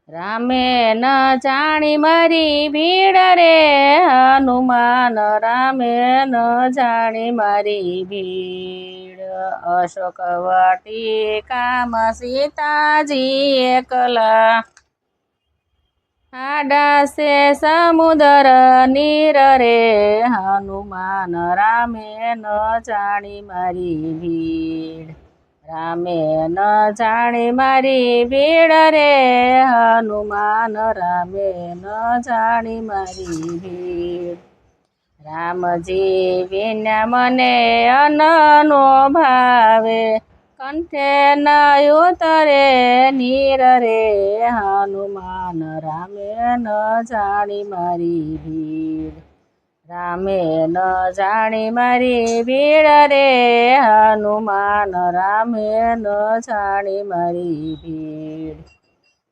રામે ન જાણી મારી ભીડ રે હનુમાન, રામે ન જાણી મારી ભીડ. અશોક વાટિકામાં સીતાજી એકલા, આડા સે સમુદર નીર રે હનુમાન, રામે ન જાણી મારી ભીડ. રામે ન જાણી મારી ભીડ રે હનુમાન, રામે ન જાણી મારી ભીડ. રામજી વિના મને અન્નનો ભાવે, કંઠે ન ઉતરે નીર રે હનુમાન, રામે ન જાણી મારી ભીડ. રામે ન જાણી મારી ભીડ રે હનુમાન, રામે ન જાણી મારી ભીડ.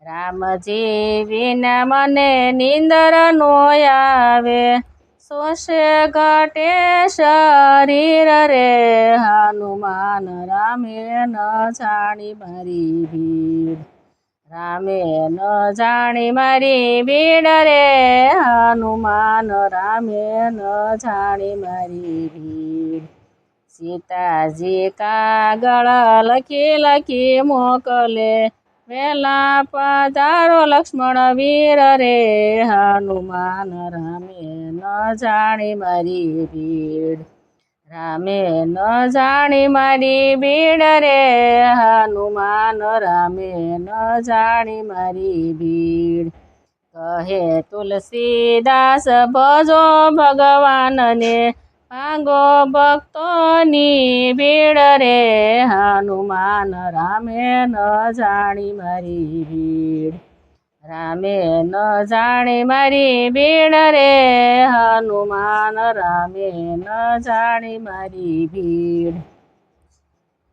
રામજી વિના મને નીંદર નો આવે, સોસે ઘટે શરીર રે હનુમાન, રામે ન જાણી મારી ભીડ. રામે ન જાણી મારી ભીડ રે હનુમાન, રામે ન જાણી મારી ભીડ. સીતાજી કાગળ લખી લખી મોકલે, વેલા પધારો લક્ષ્મણ વીર રે હનુમાન, રામે ન જાણી મારી ભીડ. રામે ન જાણી મારી ભીડ રે હનુમાન, રામે ન જાણી મારી ભીડ. કહે તુલસીદાસ ભજો ભગવાનને, ભાંગો ભક્તોની ભીડ રે હનુમાન, રામે ન જાણી મારી ભીડ. રામે ન જાણી મારી ભીડ રે હનુમાન, રામે ન જાણી મારી ભીડ.